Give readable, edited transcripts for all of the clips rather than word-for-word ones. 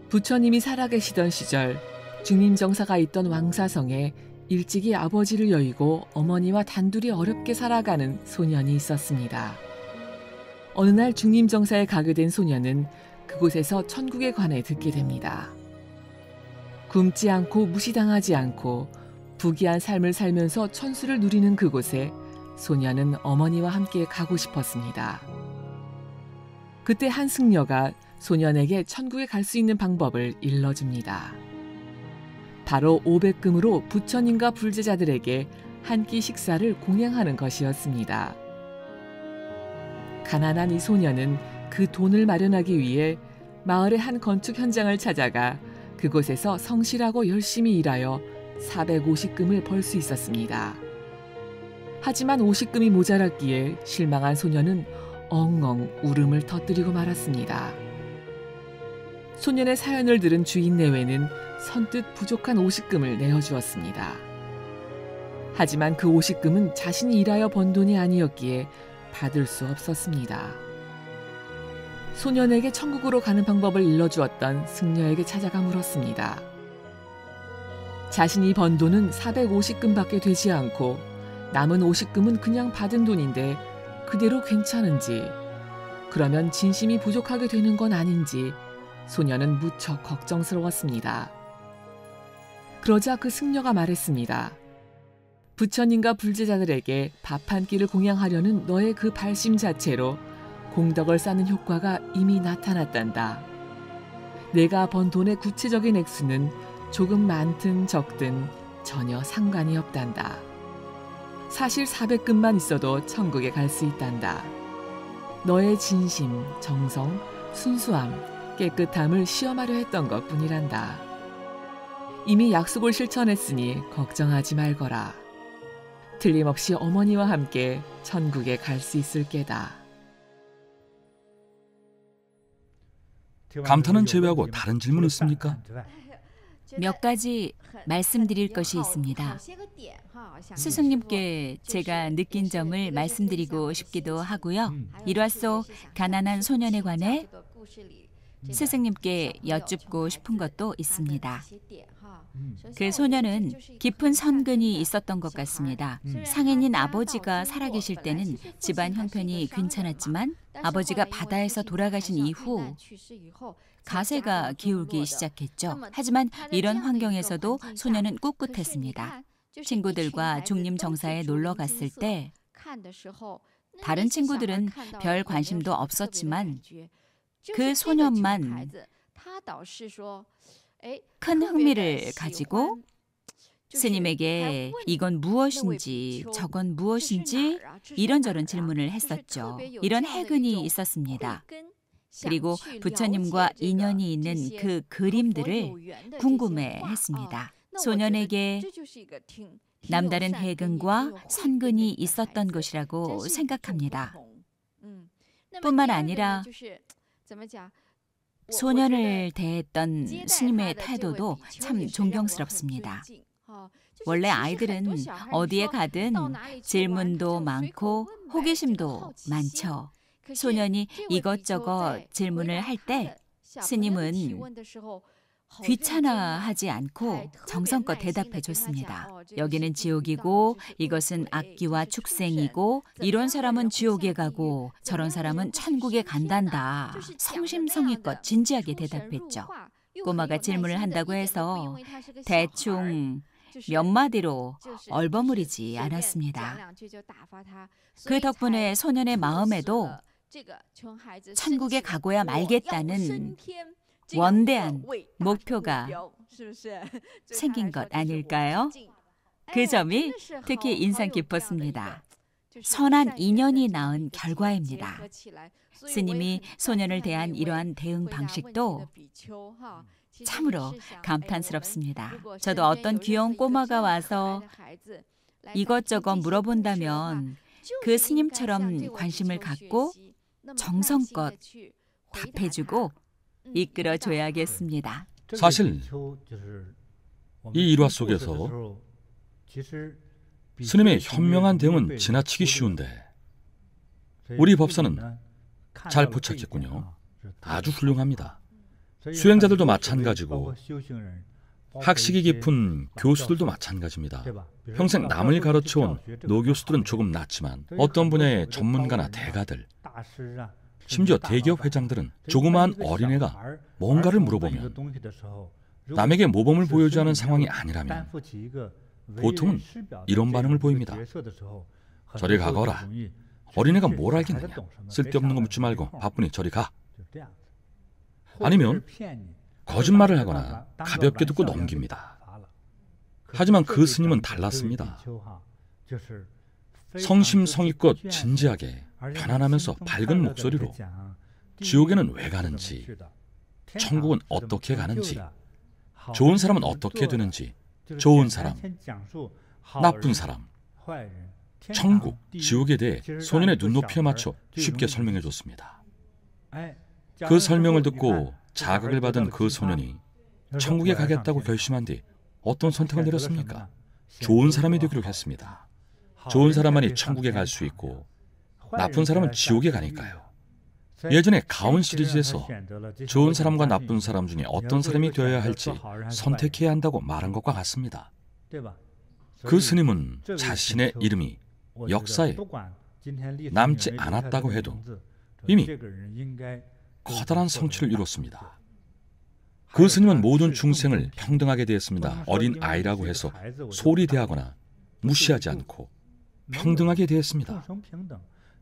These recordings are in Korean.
부처님이 살아계시던 시절 중림정사가 있던 왕사성에 일찍이 아버지를 여의고 어머니와 단둘이 어렵게 살아가는 소년이 있었습니다. 어느 날 중림정사에 가게 된 소년은 그곳에서 천국에 관해 듣게 됩니다. 굶지 않고 무시당하지 않고 부귀한 삶을 살면서 천수를 누리는 그곳에 소년은 어머니와 함께 가고 싶었습니다. 그때 한 승려가 소년에게 천국에 갈 수 있는 방법을 일러줍니다. 바로 500금으로 부처님과 불제자들에게 한 끼 식사를 공양하는 것이었습니다. 가난한 이 소년은 그 돈을 마련하기 위해 마을의 한 건축 현장을 찾아가 그곳에서 성실하고 열심히 일하여 450금을 벌 수 있었습니다. 하지만 50금이 모자랐기에 실망한 소년은 엉엉 울음을 터뜨리고 말았습니다. 소년의 사연을 들은 주인 내외는 선뜻 부족한 50금을 내어주었습니다. 하지만 그 50금은 자신이 일하여 번 돈이 아니었기에 받을 수 없었습니다. 소년에게 천국으로 가는 방법을 일러주었던 승려에게 찾아가 물었습니다. 자신이 번 돈은 450금밖에 되지 않고 남은 50금은 그냥 받은 돈인데 그대로 괜찮은지, 그러면 진심이 부족하게 되는 건 아닌지 소년은 무척 걱정스러웠습니다. 그러자 그 승려가 말했습니다. 부처님과 불제자들에게 밥 한 끼를 공양하려는 너의 그 발심 자체로 공덕을 쌓는 효과가 이미 나타났단다. 내가 번 돈의 구체적인 액수는 조금 많든 적든 전혀 상관이 없단다. 사실 400금만 있어도 천국에 갈 수 있단다. 너의 진심, 정성, 순수함, 깨끗함을 시험하려 했던 것뿐이란다. 이미 약속을 실천했으니 걱정하지 말거라. 틀림없이 어머니와 함께 천국에 갈 수 있을 게다. 감탄은 제외하고 다른 질문 있습니까? 몇 가지 말씀드릴 것이 있습니다. 스승님께 제가 느낀 점을 말씀드리고 싶기도 하고요. 일화 속 가난한 소년에 관해 스승님께 여쭙고 싶은 것도 있습니다. 그 소년은 깊은 선근이 있었던 것 같습니다. 상인인 아버지가 살아계실 때는 집안 형편이 괜찮았지만 아버지가 바다에서 돌아가신 이후 가세가 기울기 시작했죠. 하지만 이런 환경에서도 소년은 꿋꿋했습니다. 친구들과 중림정사에 놀러 갔을 때 다른 친구들은 별 관심도 없었지만 그 소년만 큰 흥미를 가지고 스님에게 이건 무엇인지 저건 무엇인지 이런저런 질문을 했었죠. 이런 해근이 있었습니다. 그리고 부처님과 인연이 있는 그 그림들을 궁금해했습니다. 소년에게 남다른 해근과 선근이 있었던 것이라고 생각합니다. 뿐만 아니라 소년을 대했던 스님의 태도도 참 존경스럽습니다. 원래 아이들은 어디에 가든 질문도 많고 호기심도 많죠. 소년이 이것저것 질문을 할 때 스님은 귀찮아하지 않고 정성껏 대답해 줬습니다. 여기는 지옥이고 이것은 악기와 축생이고 이런 사람은 지옥에 가고 저런 사람은 천국에 간단다. 성심성의껏 진지하게 대답했죠. 꼬마가 질문을 한다고 해서 대충 몇 마디로 얼버무리지 않았습니다. 그 덕분에 소년의 마음에도 천국에 가고야 말겠다는 원대한 목표가 생긴 것 아닐까요? 그 점이 특히 인상 깊었습니다. 선한 인연이 낳은 결과입니다. 스님이 소년을 대한 이러한 대응 방식도 참으로 감탄스럽습니다. 저도 어떤 귀여운 꼬마가 와서 이것저것 물어본다면 그 스님처럼 관심을 갖고 정성껏 답해주고 이끌어줘야겠습니다. 사실 이 일화 속에서 스님의 현명한 대응은 지나치기 쉬운데 우리 법사는 잘 포착했군요. 아주 훌륭합니다. 수행자들도 마찬가지고 학식이 깊은 교수들도 마찬가지입니다. 평생 남을 가르쳐온 노교수들은 조금 낫지만 어떤 분야의 전문가나 대가들, 심지어 대기업 회장들은 조그마한 어린애가 뭔가를 물어보면 남에게 모범을 보여주지 않은 상황이 아니라면 보통은 이런 반응을 보입니다. 저리 가거라. 어린애가 뭘 알겠느냐. 쓸데없는 거 묻지 말고 바쁘니 저리 가. 아니면 거짓말을 하거나 가볍게 듣고 넘깁니다. 하지만 그 스님은 달랐습니다. 성심성의껏 진지하게 편안하면서 밝은 목소리로 지옥에는 왜 가는지, 천국은 어떻게 가는지, 좋은 사람은 어떻게 되는지, 좋은 사람, 나쁜 사람, 천국, 지옥에 대해 소년의 눈높이에 맞춰 쉽게 설명해 줬습니다. 그 설명을 듣고 자극을 받은 그 소년이 천국에 가겠다고 결심한 뒤 어떤 선택을 내렸습니까? 좋은 사람이 되기로 했습니다. 좋은 사람만이 천국에 갈 수 있고 나쁜 사람은 지옥에 가니까요. 예전에 가온 시리즈에서 좋은 사람과 나쁜 사람 중에 어떤 사람이 되어야 할지 선택해야 한다고 말한 것과 같습니다. 그 스님은 자신의 이름이 역사에 남지 않았다고 해도 이미 커다란 성취를 이뤘습니다. 그 스님은 모든 중생을 평등하게 대했습니다. 어린 아이라고 해서 소홀히 대하거나 무시하지 않고 평등하게 대했습니다.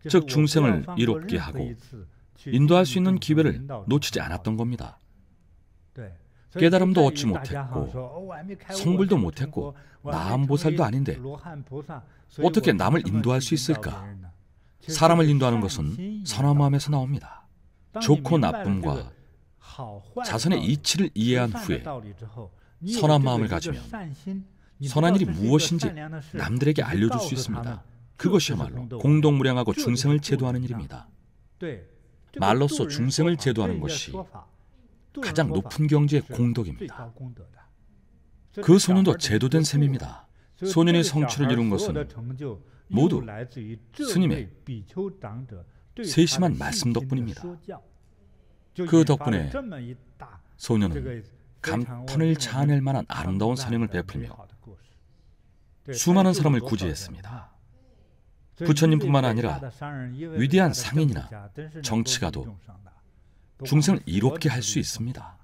즉 중생을 이롭게 하고 인도할 수 있는 기회를 놓치지 않았던 겁니다. 깨달음도 얻지 못했고 성불도 못했고 나암보살도 아닌데 어떻게 남을 인도할 수 있을까? 사람을 인도하는 것은 선한 마음에서 나옵니다. 좋고 나쁨과 자선의 이치를 이해한 후에 선한 마음을 가지면 선한 일이 무엇인지 남들에게 알려줄 수 있습니다. 그것이야말로 공동무량하고 중생을 제도하는 일입니다. 말로써 중생을 제도하는 것이 가장 높은 경지의 공덕입니다. 그 소년도 제도된 셈입니다. 소년이 성취를 이룬 것은 모두 스님의 세심한 말씀 덕분입니다. 그 덕분에 소년은 감탄을 자아낼 만한 아름다운 선행을 베풀며 수많은 사람을 구제했습니다. 부처님뿐만 아니라 위대한 상인이나 정치가도 중생을 이롭게 할 수 있습니다.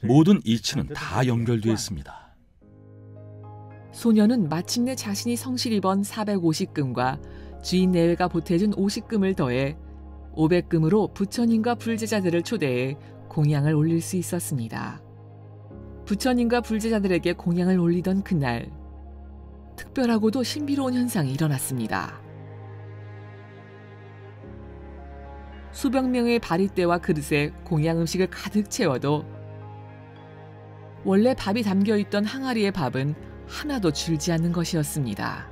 모든 이치는 다 연결되어 있습니다. 소녀는 마침내 자신이 성실히 번 450금과 주인 내외가 보태준 50금을 더해 500금으로 부처님과 불제자들을 초대해 공양을 올릴 수 있었습니다. 부처님과 불제자들에게 공양을 올리던 그날, 특별하고도 신비로운 현상이 일어났습니다. 수백 명의 바리떼와 그릇에 공양 음식을 가득 채워도 원래 밥이 담겨있던 항아리의 밥은 하나도 줄지 않는 것이었습니다.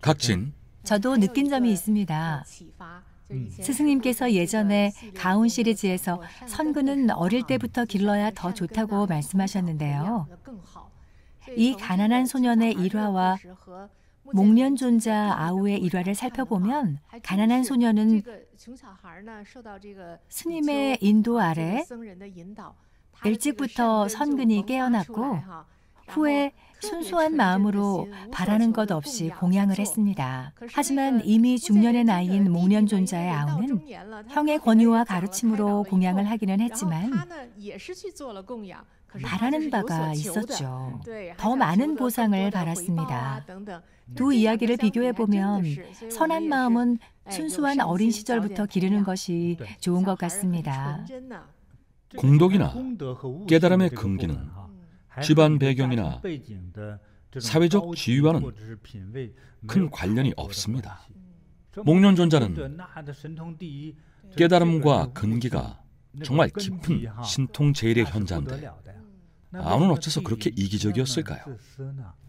각진, 저도 느낀 점이 있습니다. 스승님께서 예전에 가온 시리즈에서 선근은 어릴 때부터 길러야 더 좋다고 말씀하셨는데요. 이 가난한 소년의 일화와 목련존자 아우의 일화를 살펴보면 가난한 소년은 스님의 인도 아래 일찍부터 선근이 깨어났고 후에 순수한 마음으로 바라는 것 없이 공양을 했습니다. 하지만 이미 중년의 나이인 목련존자의 아우는 형의 권유와 가르침으로 공양을 하기는 했지만 바라는 바가 있었죠. 더 많은 보상을 바랐습니다. 두 이야기를 비교해보면 선한 마음은 순수한 어린 시절부터 기르는 것이 좋은 것 같습니다. 공덕이나 깨달음의 근기는 집안 배경이나 사회적 지위와는 큰 관련이 없습니다. 목련존자는 깨달음과 근기가 정말 깊은 신통제일의 현자인데 아우는 어째서 그렇게 이기적이었을까요?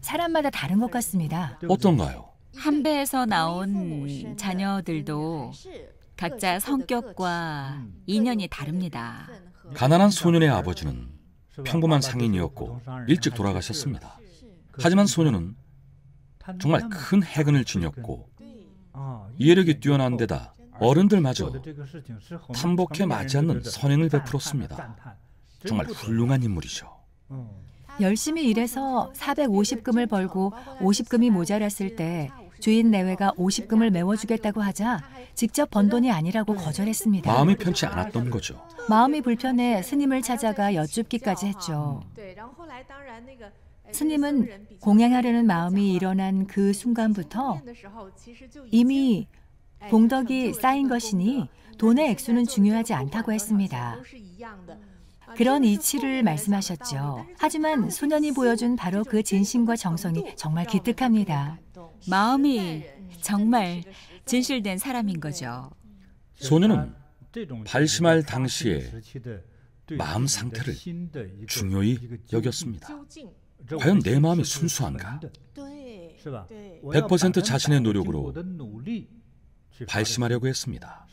사람마다 다른 것 같습니다. 어떤가요? 한 배에서 나온 자녀들도 각자 성격과 인연이 다릅니다. 가난한 소년의 아버지는 평범한 상인이었고 일찍 돌아가셨습니다. 하지만 소년은 정말 큰 해근을 지녔고 이해력이 뛰어난 데다 어른들마저 탐복해 마지 않는 선행을 베풀었습니다. 정말 훌륭한 인물이죠. 열심히 일해서 450금을 벌고 50금이 모자랐을 때 주인 내외가 50금을 메워주겠다고 하자 직접 번 돈이 아니라고 거절했습니다. 마음이 편치 않았던 거죠. 마음이 불편해 스님을 찾아가 여쭙기까지 했죠. 스님은 공양하려는 마음이 일어난 그 순간부터 이미 공덕이 쌓인 것이니 돈의 액수는 중요하지 않다고 했습니다. 그런 이치를 말씀하셨죠. 하지만 소년이 보여준 바로 그 진심과 정성이 정말 기특합니다. 마음이 정말 진실된 사람인 거죠. 소년은 발심할 당시에 마음 상태를 중요히 여겼습니다. 과연 내 마음이 순수한가? 100% 자신의 노력으로 발심하려고 했습니다.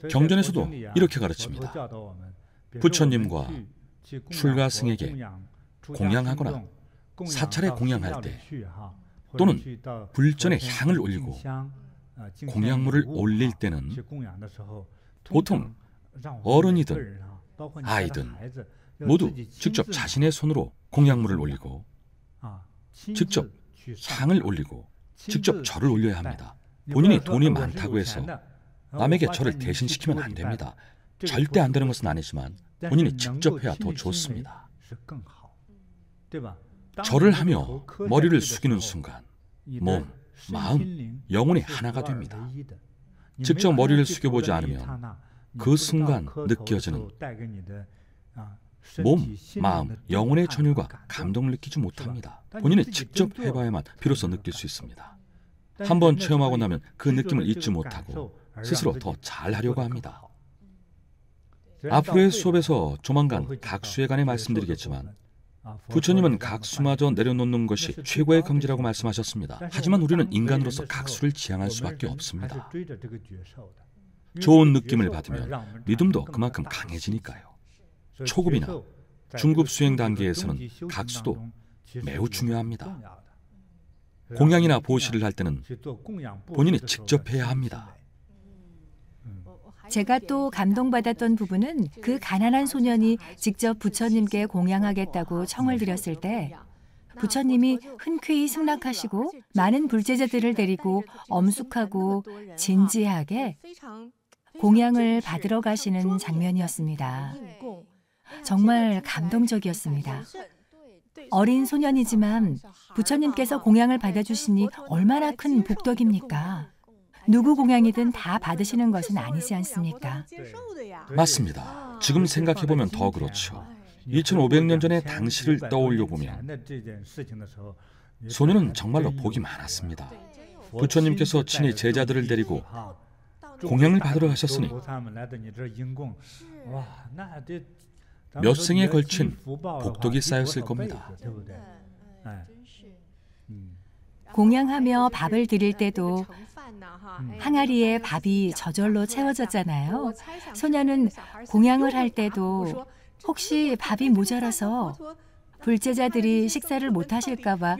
경전에서도 이렇게 가르칩니다. 부처님과 출가승에게 공양하거나 사찰에 공양할 때 또는 불전에 향을 올리고 공양물을 올릴 때는 보통 어른이든 아이든 모두 직접 자신의 손으로 공양물을 올리고 직접 향을 올리고 직접 절을 올려야 합니다. 본인이 돈이 많다고 해서 남에게 절을 대신시키면 안 됩니다. 절대 안 되는 것은 아니지만 본인이 직접 해야 더 좋습니다. 절을 하며 머리를 숙이는 순간 몸, 마음, 영혼이 하나가 됩니다. 직접 머리를 숙여보지 않으면 그 순간 느껴지는 몸, 마음, 영혼의 전율과 감동을 느끼지 못합니다. 본인이 직접 해봐야만 비로소 느낄 수 있습니다. 한번 체험하고 나면 그 느낌을 잊지 못하고 스스로 더 잘하려고 합니다. 앞으로의 수업에서 조만간 각수에 관해 말씀드리겠지만 부처님은 각수마저 내려놓는 것이 최고의 경지라고 말씀하셨습니다. 하지만 우리는 인간으로서 각수를 지향할 수밖에 없습니다. 좋은 느낌을 받으면 믿음도 그만큼 강해지니까요. 초급이나 중급 수행 단계에서는 각수도 매우 중요합니다. 공양이나 보시를 할 때는 본인이 직접 해야 합니다. 제가 또 감동받았던 부분은 그 가난한 소년이 직접 부처님께 공양하겠다고 청을 드렸을 때 부처님이 흔쾌히 승낙하시고 많은 불제자들을 데리고 엄숙하고 진지하게 공양을 받으러 가시는 장면이었습니다. 정말 감동적이었습니다. 어린 소년이지만 부처님께서 공양을 받아주시니 얼마나 큰 복덕입니까? 누구 공양이든 다 받으시는 것은 아니지 않습니까? 맞습니다. 지금 생각해보면 더 그렇죠. 2500년 전의 당시를 떠올려보면 소년은 정말로 복이 많았습니다. 부처님께서 친히 제자들을 데리고 공양을 받으러 가셨으니 몇 생에 걸친 복덕이 쌓였을 겁니다. 공양하며 밥을 드릴 때도 항아리에 밥이 저절로 채워졌잖아요. 소년은 공양을 할 때도 혹시 밥이 모자라서 불제자들이 식사를 못 하실까 봐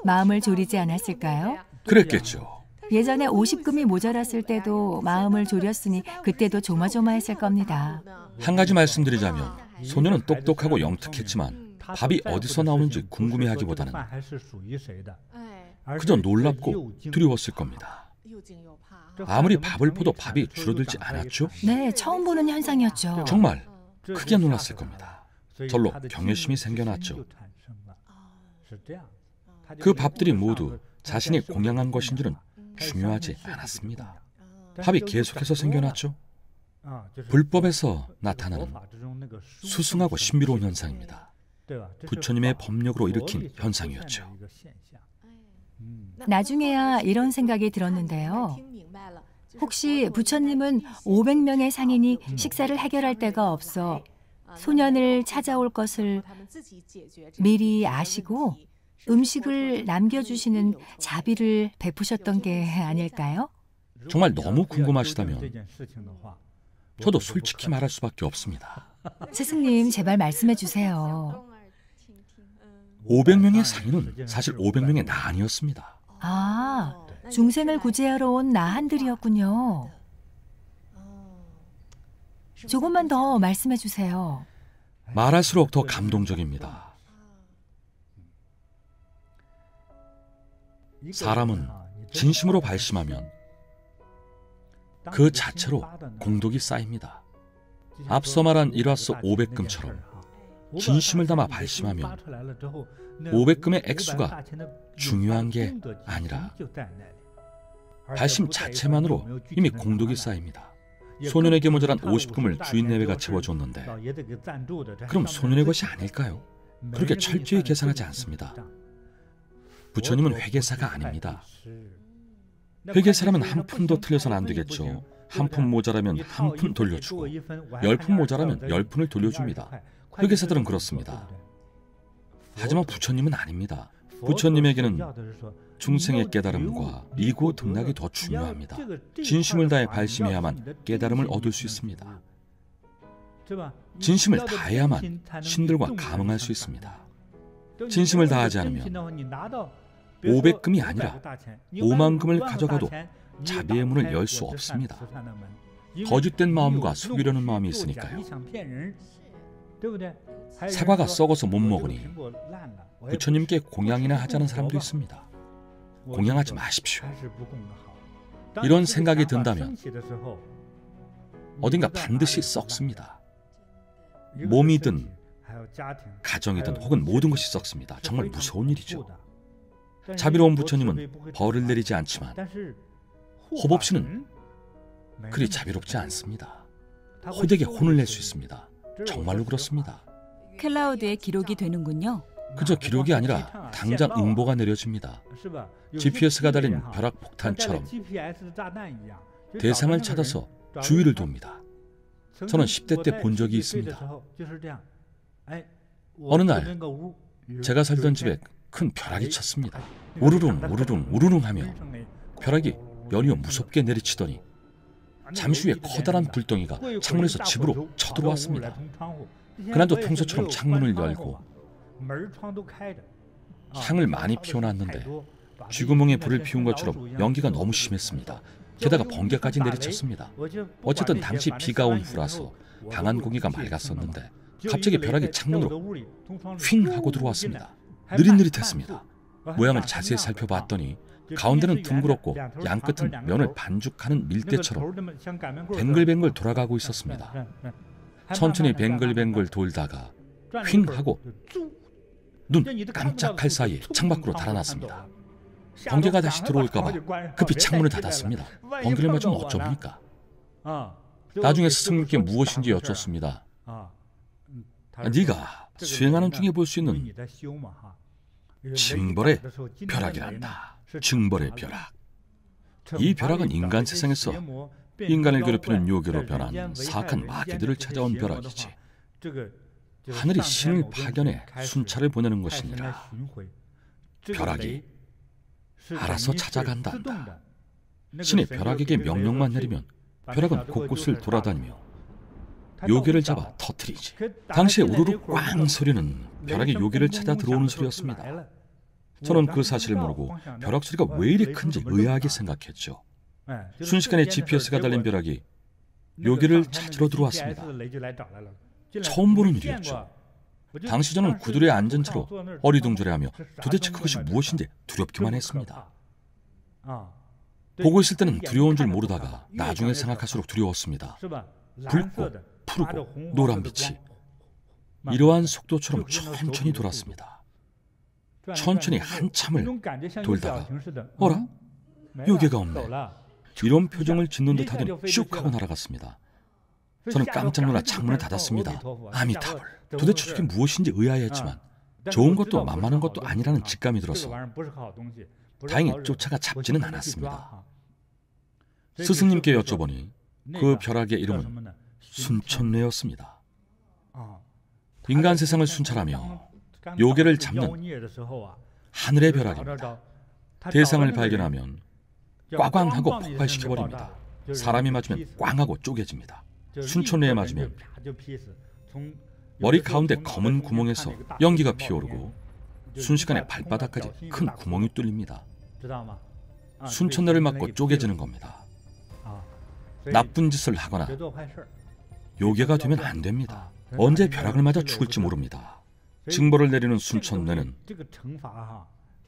마음을 졸이지 않았을까요? 그랬겠죠. 예전에 50금이 모자랐을 때도 마음을 졸였으니 그때도 조마조마했을 겁니다. 한 가지 말씀드리자면 소년은 똑똑하고 영특했지만 밥이 어디서 나오는지 궁금해하기보다는 그저 놀랍고 두려웠을 겁니다. 아무리 밥을 퍼도 밥이 줄어들지 않았죠? 네, 처음 보는 현상이었죠. 정말 크게 놀랐을 겁니다. 절로 경외심이 생겨났죠. 그 밥들이 모두 자신이 공양한 것인지는 중요하지 않았습니다. 밥이 계속해서 생겨났죠. 불법에서 나타나는 수승하고 신비로운 현상입니다. 부처님의 법력으로 일으킨 현상이었죠. 나중에야 이런 생각이 들었는데요. 혹시 부처님은 500명의 상인이 식사를 해결할 데가 없어 소년을 찾아올 것을 미리 아시고 음식을 남겨주시는 자비를 베푸셨던 게 아닐까요? 정말 너무 궁금하시다면 저도 솔직히 말할 수밖에 없습니다. 스승님, 제발 말씀해 주세요. 500명의 상인은 사실 500명의 나한이었습니다. 아, 중생을 구제하러 온 나한들이었군요. 조금만 더 말씀해 주세요. 말할수록 더 감동적입니다. 사람은 진심으로 발심하면 그 자체로 공덕이 쌓입니다. 앞서 말한 일화서 500금처럼 진심을 담아 발심하면 500금의 액수가 중요한 게 아니라 발심 자체만으로 이미 공덕이 쌓입니다. 소년에게 모자란 50금을 주인 내외가 채워줬는데 그럼 소년의 것이 아닐까요? 그렇게 철저히 계산하지 않습니다. 부처님은 회계사가 아닙니다. 회계사라면 한 푼도 틀려서는 안 되겠죠. 한 푼 모자라면 한 푼 돌려주고 10푼 모자라면 10푼을 돌려줍니다. 회계사들은 그렇습니다. 하지만 부처님은 아닙니다. 부처님에게는 중생의 깨달음과 이고 등락이 더 중요합니다. 진심을 다해 발심해야만 깨달음을 얻을 수 있습니다. 진심을 다해야만 신들과 감응할 수 있습니다. 진심을 다하지 않으면 500금이 아니라 5만금을 가져가도 자비의 문을 열 수 없습니다. 거짓된 마음과 속이려는 마음이 있으니까요. 사과가 썩어서 못 먹으니 부처님께 공양이나 하자는 사람도 있습니다. 공양하지 마십시오. 이런 생각이 든다면 어딘가 반드시 썩습니다. 몸이든 가정이든 혹은 모든 것이 썩습니다. 정말 무서운 일이죠. 자비로운 부처님은 벌을 내리지 않지만 호법 없이는 그리 자비롭지 않습니다. 호되게 혼을 낼 수 있습니다. 정말로 그렇습니다. 클라우드의 기록이 되는군요. 그저 기록이 아니라 당장 응보가 내려집니다. GPS가 달린 벼락폭탄처럼 대상을 찾아서 주위를 돕니다. 저는 10대 때 본 적이 있습니다. 어느 날 제가 살던 집에 큰 벼락이 쳤습니다. 우르릉 우르릉 우르릉 하며 벼락이 연이어 무섭게 내리치더니 잠시 후에 커다란 불덩이가 창문에서 집으로 쳐들어왔습니다. 그날도 평소처럼 창문을 열고 향을 많이 피워놨는데 쥐구멍에 불을 피운 것처럼 연기가 너무 심했습니다. 게다가 번개까지 내리쳤습니다. 어쨌든 당시 비가 온 후라서 방안 공기가 맑았었는데 갑자기 벼락이 창문으로 휙 하고 들어왔습니다. 느릿느릿했습니다. 모양을 자세히 살펴봤더니 가운데는 둥그렇고 양끝은 면을 반죽하는 밀대처럼 뱅글뱅글 돌아가고 있었습니다. 천천히 뱅글뱅글 돌다가 휙 하고 눈 깜짝할 사이에 창밖으로 달아났습니다. 번개가 다시 들어올까봐 급히 창문을 닫았습니다. 번개를 맞으면 어쩝니까? 나중에 스승님께 무엇인지 여쭙습니다. 네가 수행하는 중에 볼 수 있는 징벌의 벼락이란다. 징벌의 벼락. 이 벼락은 인간 세상에서 인간을 괴롭히는 요괴로 변한 사악한 마귀들을 찾아온 벼락이지. 하늘이 신을 파견해 순찰을 보내는 것이니라. 벼락이 알아서 찾아간다. 신의 벼락에게 명령만 내리면 벼락은 곳곳을 돌아다니며 요괴를 잡아 터뜨리지. 당시에 우르르 꽝 소리는 벼락이 요괴를 찾아 들어오는 소리였습니다. 저는 그 사실을 모르고 벼락 소리가 왜 이리 큰지 의아하게 생각했죠. 순식간에 GPS가 달린 벼락이 요괴를 찾으러 들어왔습니다. 처음 보는 일이었죠. 당시 저는 구들에 앉은 채로 어리둥절해하며 도대체 그것이 무엇인지 두렵기만 했습니다. 보고 있을 때는 두려운 줄 모르다가 나중에 생각할수록 두려웠습니다. 붉고 푸르고 노란빛이 이러한 속도처럼 천천히 돌았습니다. 천천히 한참을 돌다가 어라? 요괴가 없네. 이런 표정을 짓는 듯 하더니 슉 하고 날아갔습니다. 저는 깜짝 놀라 창문을 닫았습니다. 아미타불. 도대체 저게 무엇인지 의아해했지만 좋은 것도 만만한 것도 아니라는 직감이 들어서 다행히 쫓아가 잡지는 않았습니다. 스승님께 여쭤보니 그 벼락의 이름은 순천례였습니다. 인간 세상을 순찰하며 요괴를 잡는 하늘의 벼락입니다. 대상을 발견하면 꽝꽝하고 폭발시켜버립니다. 사람이 맞으면 꽝하고 쪼개집니다. 순천례에 맞으면 머리 가운데 검은 구멍에서 연기가 피어오르고 순식간에 발바닥까지 큰 구멍이 뚫립니다. 순천례를 맞고 쪼개지는 겁니다. 나쁜 짓을 하거나 요괴가 되면 안 됩니다. 언제 벼락을 맞아 죽을지 모릅니다. 징벌을 내리는 순천내는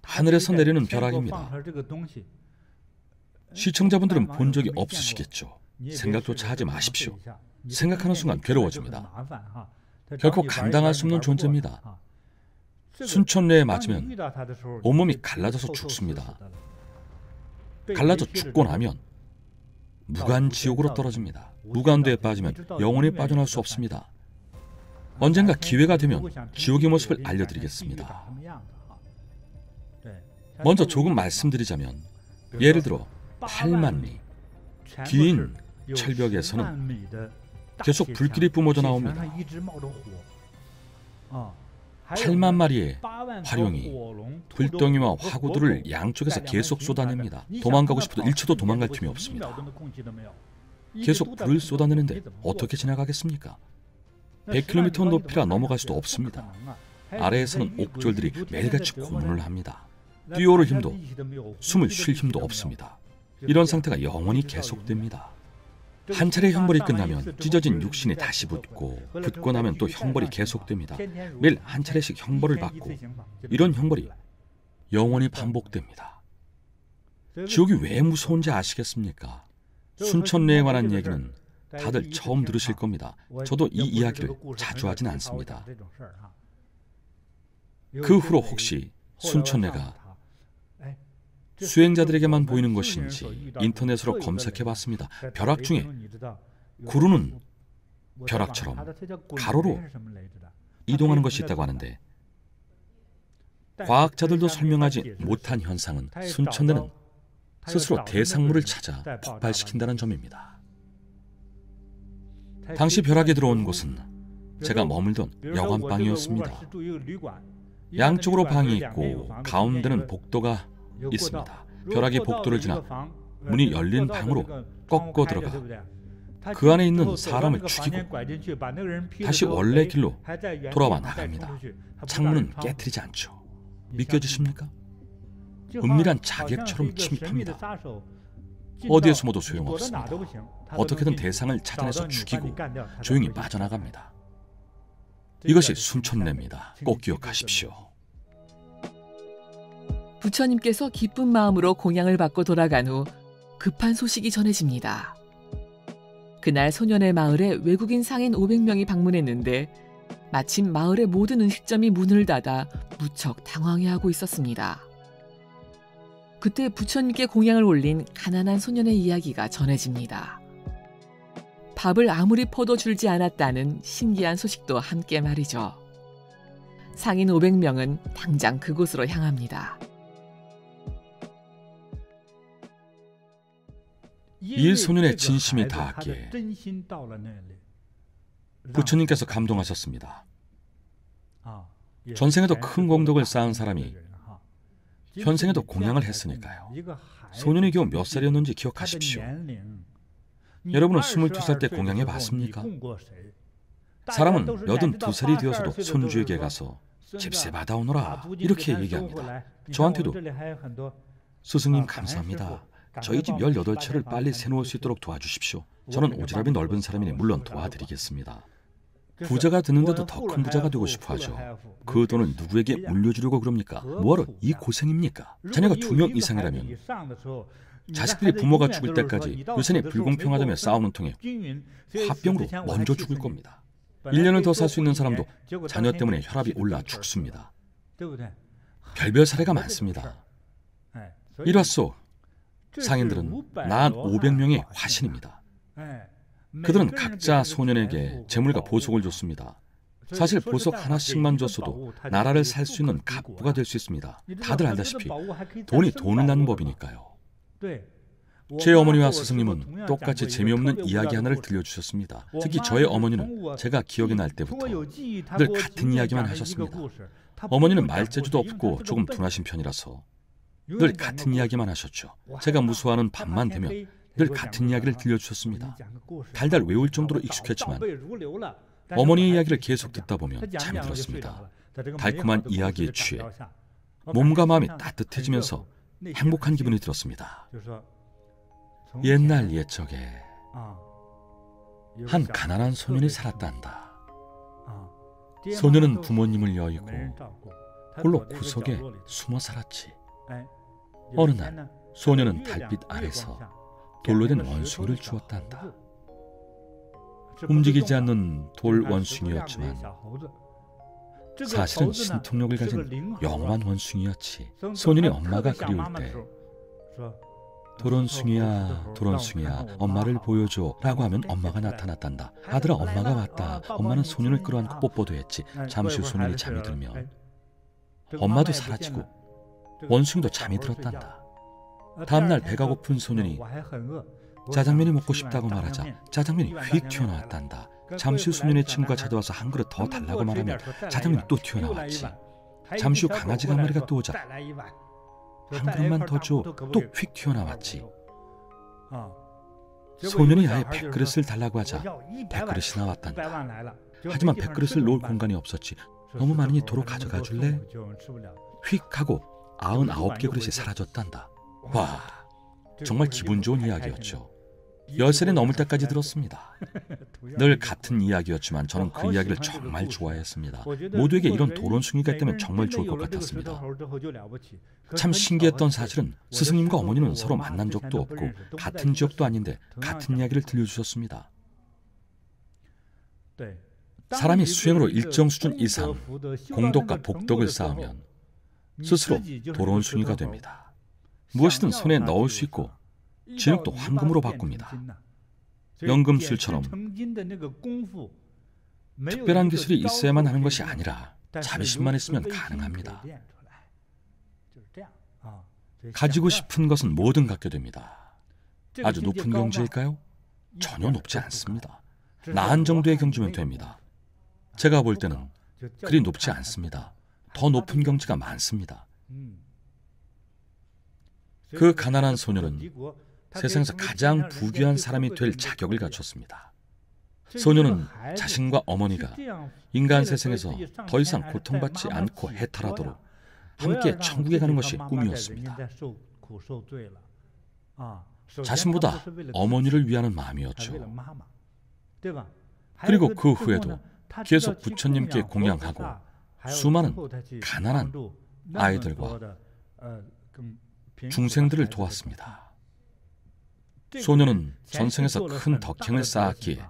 하늘에서 내리는 벼락입니다. 시청자분들은 본 적이 없으시겠죠. 생각조차 하지 마십시오. 생각하는 순간 괴로워집니다. 결코 감당할 수 없는 존재입니다. 순천뇌에 맞으면 온몸이 갈라져서 죽습니다. 갈라져 죽고 나면 무간지옥으로 떨어집니다. 무간도에 빠지면 영원히 빠져나올 수 없습니다. 언젠가 기회가 되면 지옥의 모습을 알려드리겠습니다. 먼저 조금 말씀드리자면, 예를 들어 8만 리, 긴 철벽에서는 계속 불길이 뿜어져 나옵니다. 8만 마리의 화룡이 불덩이와 화구들을 양쪽에서 계속 쏟아냅니다. 도망가고 싶어도 1초도 도망갈 틈이 없습니다. 계속 불을 쏟아내는데 어떻게 지나가겠습니까? 100km 높이라 넘어갈 수도 없습니다. 아래에서는 옥졸들이 매일같이 고문을 합니다. 뛰어오를 힘도, 숨을 쉴 힘도 없습니다. 이런 상태가 영원히 계속됩니다. 한 차례 형벌이 끝나면 찢어진 육신이 다시 붙고, 붙고 나면 또 형벌이 계속됩니다. 매일 한 차례씩 형벌을 받고, 이런 형벌이 영원히 반복됩니다. 지옥이 왜 무서운지 아시겠습니까? 순천뇌에 관한 얘기는 다들 처음 들으실 겁니다. 저도 이 이야기를 자주 하진 않습니다. 그 후로 혹시 순천뇌가 수행자들에게만 보이는 것인지 인터넷으로 검색해봤습니다. 벼락 중에 구르는 벼락처럼 가로로 이동하는 것이 있다고 하는데, 과학자들도 설명하지 못한 현상은 순천뇌는 스스로 대상물을 찾아 폭발시킨다는 점입니다. 당시 벼락이 들어온 곳은 제가 머물던 여관방이었습니다. 양쪽으로 방이 있고 가운데는 복도가 있습니다. 벼락이 복도를 지나 문이 열린 방으로 꺾어 들어가 그 안에 있는 사람을 죽이고 다시 원래 길로 돌아와 나갑니다. 창문은 깨트리지 않죠. 믿겨지십니까? 은밀한 자객처럼 침입합니다. 어디에 숨어도 소용없습니다. 어떻게든 대상을 찾아내서 죽이고 조용히 빠져나갑니다. 이것이 순천뇌입니다. 꼭 기억하십시오. 부처님께서 기쁜 마음으로 공양을 받고 돌아간 후 급한 소식이 전해집니다. 그날 소년의 마을에 외국인 상인 500명이 방문했는데 마침 마을의 모든 음식점이 문을 닫아 무척 당황해하고 있었습니다. 그때 부처님께 공양을 올린 가난한 소년의 이야기가 전해집니다. 밥을 아무리 퍼도 줄지 않았다는 신기한 소식도 함께 말이죠. 상인 500명은 당장 그곳으로 향합니다. 이 소년의 진심이 닿았기에 부처님께서 감동하셨습니다. 전생에도 큰 공덕을 쌓은 사람이 현생에도 공양을 했으니까요. 소년이 겨우 몇 살이었는지 기억하십시오. 여러분은 22살 때 공양해 봤습니까? 사람은 82살이 되어서도 손주에게 가서 집세 받아오너라 이렇게 얘기합니다. 저한테도 스승님 감사합니다. 저희 집 18채를 빨리 세놓을 수 있도록 도와주십시오. 저는 오지랖이 넓은 사람이니 물론 도와드리겠습니다. 부자가 됐는데도 더 큰 부자가 되고 싶어 하죠. 그 돈을 누구에게 물려주려고 그럽니까? 뭐하러 이 고생입니까? 자녀가 2명 이상이라면 자식들이 부모가 죽을 때까지 유산이 불공평하다며 싸우는 통에 화병으로 먼저 죽을 겁니다. 1년을 더 살 수 있는 사람도 자녀 때문에 혈압이 올라 죽습니다. 별별 사례가 많습니다. 이로써 상인들은 난 500명의 화신입니다. 그들은 각자 소년에게 재물과 보석을 줬습니다. 사실 보석 하나씩만 줬어도 나라를 살 수 있는 갑부가 될 수 있습니다. 다들 알다시피 돈이 돈을 낳는 법이니까요. 제 어머니와 스승님은 똑같이 재미없는 이야기 하나를 들려주셨습니다. 특히 저의 어머니는 제가 기억이 날 때부터 늘 같은 이야기만 하셨습니다. 어머니는 말재주도 없고 조금 둔하신 편이라서 늘 같은 이야기만 하셨죠. 제가 무수하는 밤만 되면 늘 같은 이야기를 들려주셨습니다. 달달 외울 정도로 익숙했지만 어머니의 이야기를 계속 듣다 보면 잠이 들었습니다. 달콤한 이야기에 취해 몸과 마음이 따뜻해지면서 행복한 기분이 들었습니다. 옛날 옛적에 한 가난한 소년이 살았단다. 소년은 부모님을 여의고 홀로 구석에 숨어 살았지. 어느 날 소년은 달빛 아래서 돌로 된 원숭이를 주었단다. 움직이지 않는 돌 원숭이였지만 사실은 신통력을 가진 영원한 원숭이였지. 소년이 엄마가 그리울 때 도론숭이야 도론숭이야 엄마를 보여줘 라고 하면 엄마가 나타났단다. 아들아 엄마가 왔다. 엄마는 소년을 끌어안고 뽀뽀도 했지. 잠시 후 소년이 잠이 들면 엄마도 사라지고 원숭이도 잠이 들었단다. 다음날 배가 고픈 소년이 짜장면이 먹고 싶다고 말하자 짜장면이 휙 튀어나왔단다. 잠시 후 소년의 친구가 찾아와서 한 그릇 더 달라고 말하면 짜장면이 또 튀어나왔지. 잠시 후 강아지가 한 마리가 또 오자 한 그릇만 더 줘 또 휙 튀어나왔지. 소년이 아예 100그릇을 달라고 하자 100그릇이 나왔단다. 하지만 100그릇을 놓을 공간이 없었지. 너무 많으니 도로 가져가 줄래? 휙 하고 99개 그릇이 사라졌단다. 와, 정말 기분 좋은 이야기였죠. 10살이 넘을 때까지 들었습니다. 늘 같은 이야기였지만 저는 그 이야기를 정말 좋아했습니다. 모두에게 이런 도론숭이가 있다면 정말 좋을 것 같았습니다. 참 신기했던 사실은 스승님과 어머니는 서로 만난 적도 없고 같은 지역도 아닌데 같은 이야기를 들려주셨습니다. 사람이 수행으로 일정 수준 이상 공덕과 복덕을 쌓으면 스스로 도론숭이가 됩니다. 무엇이든 손에 넣을 수 있고 진흙도 황금으로 바꿉니다. 연금술처럼 특별한 기술이 있어야만 하는 것이 아니라 자비심만 있으면 가능합니다. 가지고 싶은 것은 뭐든 갖게 됩니다. 아주 높은 경지일까요? 전혀 높지 않습니다. 나한 정도의 경지면 됩니다. 제가 볼 때는 그리 높지 않습니다. 더 높은 경지가 많습니다. 그 가난한 소년은 세상에서 가장 부귀한 사람이 될 자격을 갖췄습니다. 소년은 자신과 어머니가 인간 세상에서 더 이상 고통받지 않고 해탈하도록 함께 천국에 가는 것이 꿈이었습니다. 자신보다 어머니를 위하는 마음이었죠. 그리고 그 후에도 계속 부처님께 공양하고 수많은 가난한 아이들과 중생들을 도왔습니다. 소년은 전생에서 큰 덕행을 쌓았기에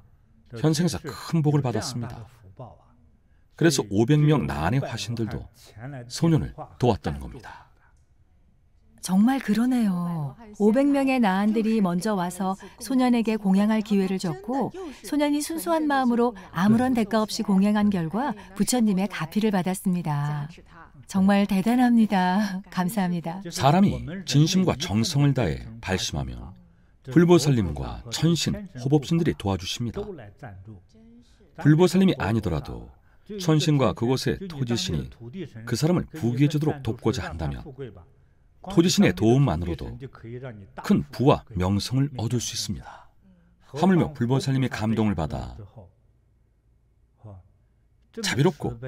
현생에서 큰 복을 받았습니다. 그래서 500명 나안의 화신들도 소년을 도왔던 겁니다. 정말 그러네요. 500명의 나안들이 먼저 와서 소년에게 공양할 기회를 줬고 소년이 순수한 마음으로 아무런 대가 없이 공양한 결과 부처님의 가피를 받았습니다. 정말 대단합니다. 감사합니다. 사람이 진심과 정성을 다해 발심하면 불보살님과 천신, 호법신들이 도와주십니다. 불보살님이 아니더라도 천신과 그곳의 토지신이 그 사람을 부귀해 주도록 돕고자 한다면 토지신의 도움만으로도 큰 부와 명성을 얻을 수 있습니다. 하물며 불보살님의 감동을 받아 자비롭고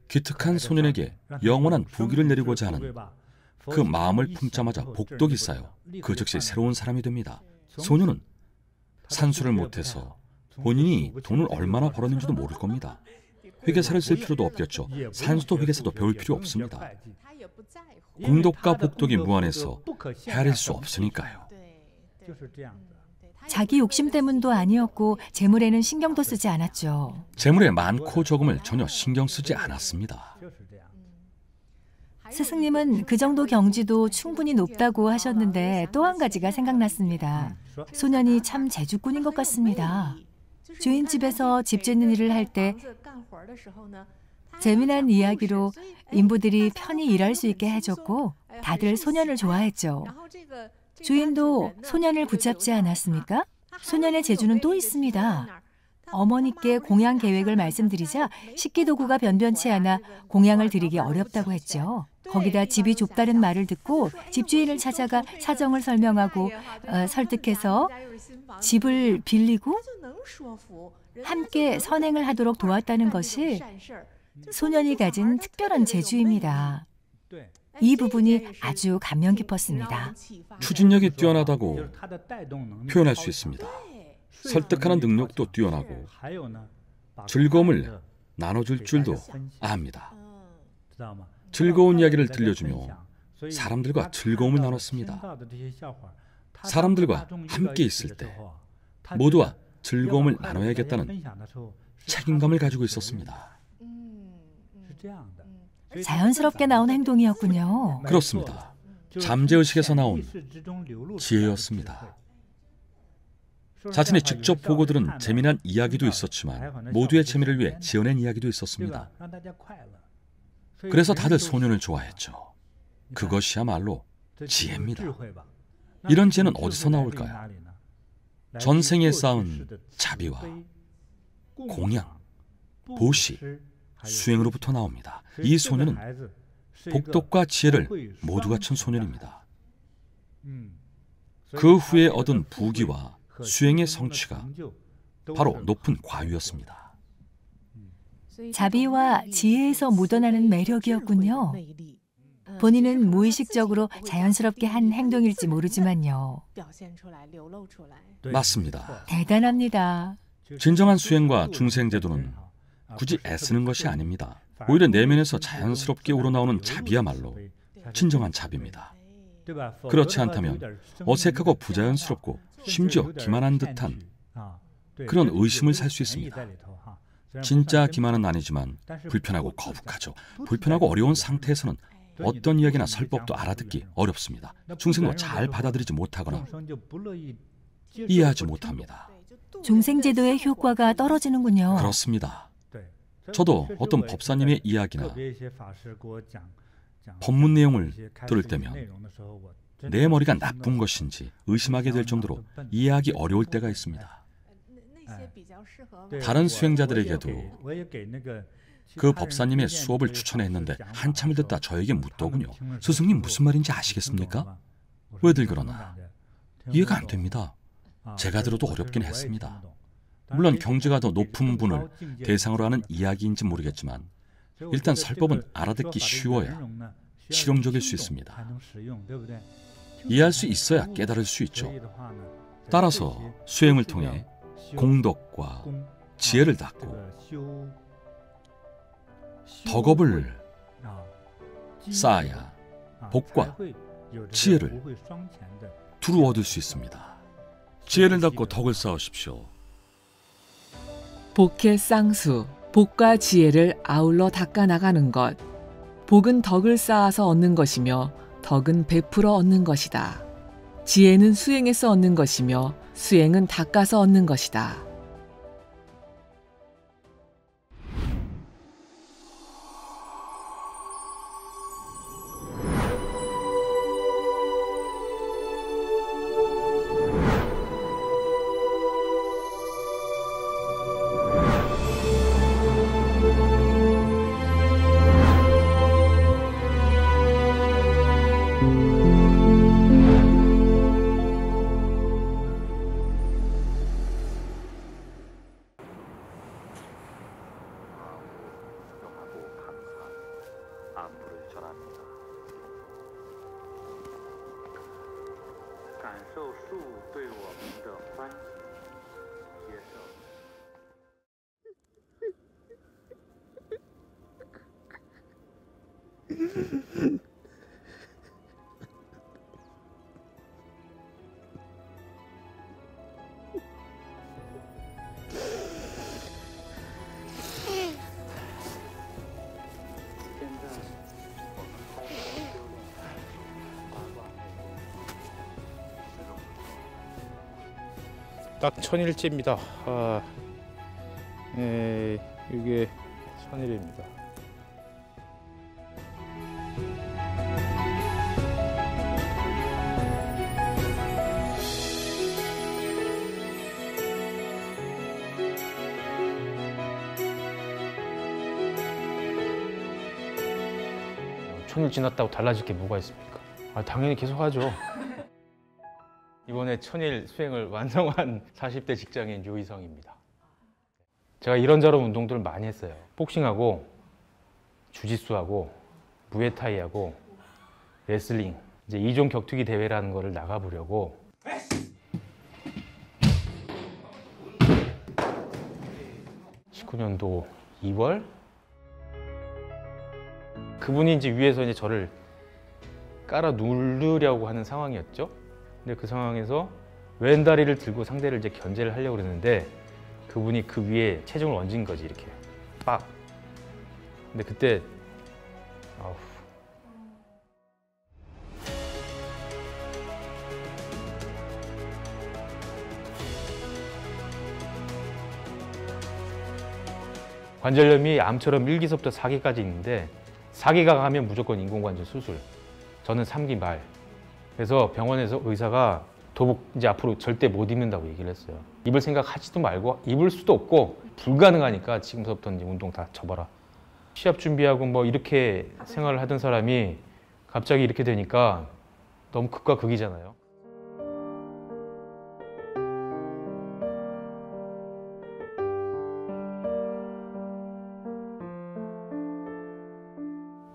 기특한 소년에게 영원한 부귀를 내리고자 하는 그 마음을 품자마자 복덕이 쌓여 그 즉시 새로운 사람이 됩니다. 소년은 산수를 못해서 본인이 돈을 얼마나 벌었는지도 모를 겁니다. 회계사를 쓸 필요도 없겠죠. 산수도 회계사도 배울 필요 없습니다. 공덕과 복덕이 무한해서 헤아릴 수 없으니까요. 자기 욕심 때문도 아니었고 재물에는 신경도 쓰지 않았죠. 재물의 많고 적음을 전혀 신경 쓰지 않았습니다. 스승님은 그 정도 경지도 충분히 높다고 하셨는데 또 한 가지가 생각났습니다. 소년이 참 재주꾼인 것 같습니다. 주인집에서 집 짓는 일을 할 때 재미난 이야기로 인부들이 편히 일할 수 있게 해줬고 다들 소년을 좋아했죠. 주인도 소년을 붙잡지 않았습니까? 소년의 재주는 또 있습니다. 어머니께 공양 계획을 말씀드리자 식기도구가 변변치 않아 공양을 드리기 어렵다고 했죠. 거기다 집이 좁다는 말을 듣고 집주인을 찾아가 사정을 설명하고 설득해서 집을 빌리고 함께 선행을 하도록 도왔다는 것이 소년이 가진 특별한 재주입니다. 이 부분이 아주 감명 깊었습니다. 추진력이 뛰어나다고 표현할 수 있습니다. 설득하는 능력도 뛰어나고 즐거움을 나눠줄 줄도 압니다. 즐거운 이야기를 들려주며 사람들과 즐거움을 나눴습니다. 사람들과 함께 있을 때 모두와 즐거움을 나눠야겠다는 책임감을 가지고 있었습니다. 자연스럽게 나온 행동이었군요. 그렇습니다. 잠재의식에서 나온 지혜였습니다. 자신이 직접 보고 들은 재미난 이야기도 있었지만 모두의 재미를 위해 지어낸 이야기도 있었습니다. 그래서 다들 소년을 좋아했죠. 그것이야말로 지혜입니다. 이런 지혜는 어디서 나올까요? 전생에 쌓은 자비와 공양, 보시, 수행으로부터 나옵니다. 이 소년은 복덕과 지혜를 모두 갖춘 소년입니다. 그 후에 얻은 부귀와 수행의 성취가 바로 높은 과유였습니다. 자비와 지혜에서 묻어나는 매력이었군요. 본인은 무의식적으로 자연스럽게 한 행동일지 모르지만요. 맞습니다. 대단합니다. 진정한 수행과 중생제도는 굳이 애쓰는 것이 아닙니다. 오히려 내면에서 자연스럽게 우러나오는 자비야말로 진정한 자비입니다. 그렇지 않다면 어색하고 부자연스럽고 심지어 기만한 듯한 그런 의심을 살 수 있습니다. 진짜 기만은 아니지만 불편하고 거북하죠. 불편하고 어려운 상태에서는 어떤 이야기나 설법도 알아듣기 어렵습니다. 중생도 잘 받아들이지 못하거나 이해하지 못합니다. 중생제도의 효과가 떨어지는군요. 그렇습니다. 저도 어떤 법사님의 이야기나 법문 내용을 들을 때면 내 머리가 나쁜 것인지 의심하게 될 정도로 이해하기 어려울 때가 있습니다. 다른 수행자들에게도 그 법사님의 수업을 추천했는데 한참을 듣다 저에게 묻더군요. 스승님 무슨 말인지 아시겠습니까? 왜들 그러나? 이해가 안 됩니다. 제가 들어도 어렵긴 했습니다. 물론 경지가 더 높은 분을 대상으로 하는 이야기인지 모르겠지만 일단 설법은 알아듣기 쉬워야 실용적일 수 있습니다. 이해할 수 있어야 깨달을 수 있죠. 따라서 수행을 통해 공덕과 지혜를 닦고 덕업을 쌓아야 복과 지혜를 두루 얻을 수 있습니다. 지혜를 닦고 덕을 쌓으십시오. 복의 쌍수, 복과 지혜를 아울러 닦아 나가는 것. 복은 덕을 쌓아서 얻는 것이며 덕은 베풀어 얻는 것이다. 지혜는 수행에서 얻는 것이며 수행은 닦아서 얻는 것이다. 안부를 전합니다. 感受树对我们的欢喜，接受。 딱 1000일째입니다. 이게 1000일입니다. 천일 지났다고 달라질 게 뭐가 있습니까? 당연히 계속하죠. 이번에 1000일 수행을 완성한 40대 직장인 유희성입니다. 제가 이런저런 운동들을 많이 했어요. 복싱하고 주짓수하고 무에타이하고 레슬링, 이제 2종 격투기 대회라는 거를 나가보려고 2019년도 2월 그분이 이제 위에서 이제 저를 깔아 누르려고 하는 상황이었죠. 근데 그 상황에서 왼다리를 들고 상대를 이제 견제를 하려고 그랬는데 그분이 그 위에 체중을 얹은 거지, 이렇게 빡. 근데 그때 아우. 관절염이 암처럼 1기서부터 4기까지 있는데 4기가 가면 무조건 인공관절 수술. 저는 3기 말. 그래서 병원에서 의사가 도복 이제 앞으로 절대 못 입는다고 얘기를 했어요. 입을 생각하지도 말고 입을 수도 없고 불가능하니까 지금서부터는 이제 운동 다 접어라. 시합 준비하고 뭐 이렇게 생활을 하던 사람이 갑자기 이렇게 되니까 너무 극과 극이잖아요.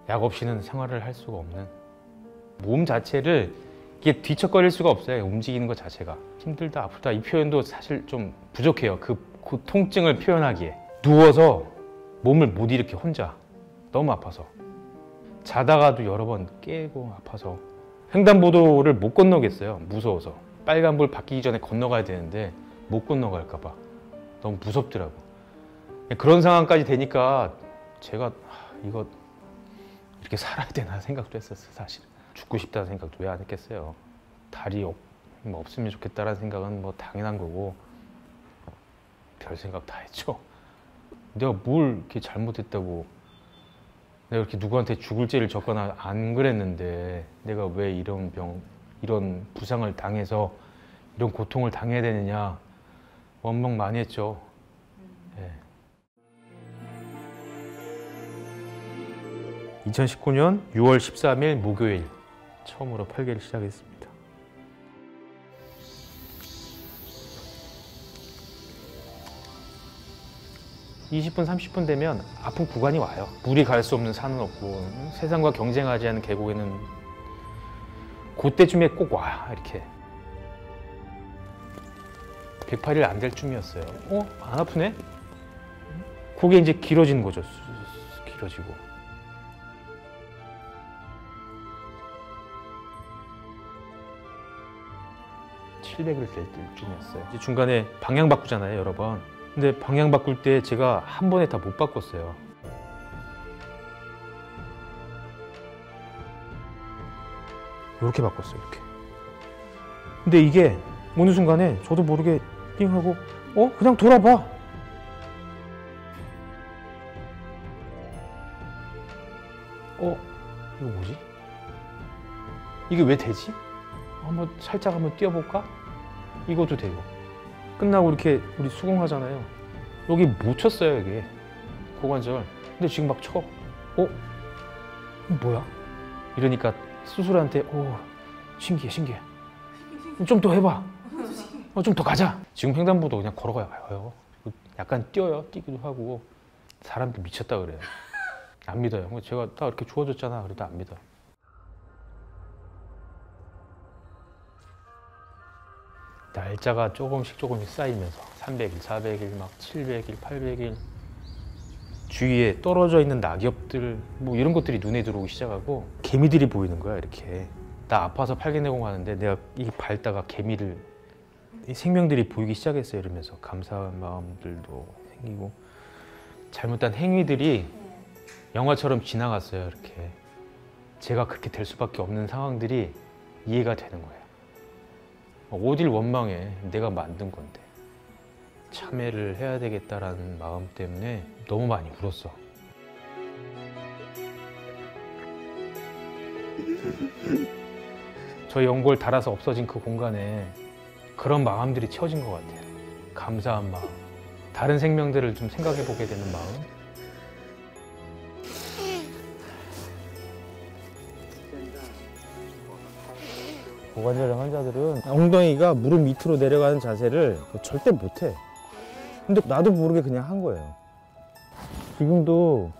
약 없이는 생활을 할 수가 없는 몸 자체를 이게 뒤척거릴 수가 없어요. 움직이는 것 자체가 힘들다 아프다 이 표현도 사실 좀 부족해요. 그 통증을 표현하기에 누워서 몸을 못 일으켜 혼자 너무 아파서 자다가도 여러 번 깨고 아파서 횡단보도를 못 건너겠어요. 무서워서 빨간불 바뀌기 전에 건너가야 되는데 못 건너갈까 봐 너무 무섭더라고. 그런 상황까지 되니까 제가 이거 이렇게 살아야 되나 생각도 했었어요. 사실 죽고 싶다는 생각도 왜 안 했겠어요. 다리 없으면 좋겠다라는 생각은 뭐 당연한 거고 별 생각 다 했죠. 내가 뭘 이렇게 잘못했다고 내가 이렇게 누구한테 죽을 죄를 졌거나 안 그랬는데 내가 왜 이런 이런 부상을 당해서 이런 고통을 당해야 되느냐 원망 많이 했죠. 네. 2019년 6월 13일 목요일 처음으로 8개를 시작했습니다. (20분) (30분) 되면 아픈 구간이 와요. 물이 갈 수 없는 산은 없고 세상과 경쟁하지 않는 계곡에는 그때쯤에 꼭 와요. 이렇게 108일 안 될 쯤이었어요. 안 아프네? 그게 이제 길어지는 거죠. 길어지고 700일 될 때쯤이었어요. 이제 중간에 방향 바꾸잖아요, 여러 번. 근데 방향 바꿀 때 제가 한 번에 다 못 바꿨어요. 이렇게 바꿨어요, 이렇게. 근데 이게 어느 순간에 저도 모르게 띵 하고 그냥 돌아봐. 이거 뭐지? 이게 왜 되지? 한번 살짝 한번 뛰어볼까? 이것도 되고 끝나고 이렇게 우리 수긍하잖아요. 여기 못 쳤어요, 이게 고관절. 근데 지금 막 쳐. 뭐야? 이러니까 수술한테 신기해. 좀 더 해봐. 좀 더 가자. 지금 횡단보도 그냥 걸어가요. 약간 뛰어요. 뛰기도 하고. 사람들 미쳤다 그래요. 안 믿어요. 제가 딱 이렇게 좋아졌잖아. 그래도 안 믿어. 날짜가 조금씩 쌓이면서 300일, 400일, 막 700일, 800일 주위에 떨어져 있는 낙엽들 뭐 이런 것들이 눈에 들어오기 시작하고 개미들이 보이는 거야. 이렇게 나 아파서 팔개내공 하는데 내가 이 밟다가 개미를 이 생명들이 보이기 시작했어요. 이러면서 감사한 마음들도 생기고 잘못한 행위들이 영화처럼 지나갔어요. 이렇게 제가 그렇게 될 수밖에 없는 상황들이 이해가 되는 거예요. 어딜 원망해. 내가 만든 건데. 참회를 해야 되겠다라는 마음 때문에 너무 많이 울었어. 저 연골 닳아서 없어진 그 공간에 그런 마음들이 채워진 것 같아요. 감사한 마음. 다른 생명들을 좀 생각해 보게 되는 마음. 고관절염 환자들은 엉덩이가 무릎 밑으로 내려가는 자세를 절대 못해. 근데 나도 모르게 그냥 한 거예요. 지금도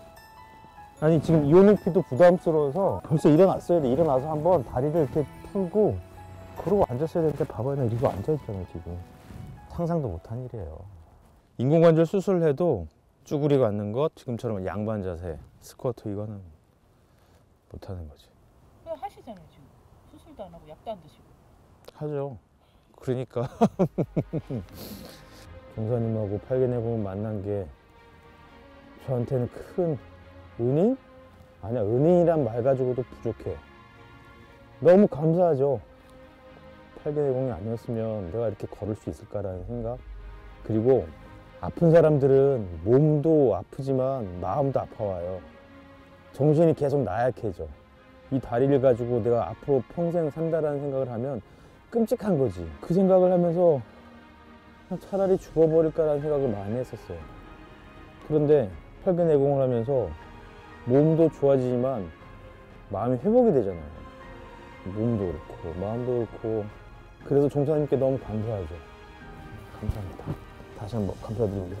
지금 이온음피도 부담스러워서 벌써 일어났어야 돼. 일어나서 한번 다리를 이렇게 풀고 그러고 앉았어야 되는데 봐봐요. 나 이러고 앉아있잖아요. 지금 상상도 못한 일이에요. 인공관절 수술을 해도 쭈그리고 앉는 것, 지금처럼 양반 자세, 스쿼트 이거는 못하는 거지. 하시잖아요 지금. 수술도 안 하고 약도 안 드시고. 하죠. 그러니까 종사님하고 팔개내공을 만난 게 저한테는 큰 은인? 아니야, 은인이란 말 가지고도 부족해. 너무 감사하죠. 팔개내공이 아니었으면 내가 이렇게 걸을 수 있을까라는 생각. 그리고 아픈 사람들은 몸도 아프지만 마음도 아파와요. 정신이 계속 나약해져. 이 다리를 가지고 내가 앞으로 평생 산다라는 생각을 하면 끔찍한 거지. 그 생각을 하면서 차라리 죽어버릴까라는 생각을 많이 했었어요. 그런데 팔개내공을 하면서 몸도 좋아지지만 마음이 회복이 되잖아요. 몸도 그렇고 마음도 그렇고. 그래서 종사님께 너무 감사하죠. 감사합니다. 다시 한번 감사드립니다.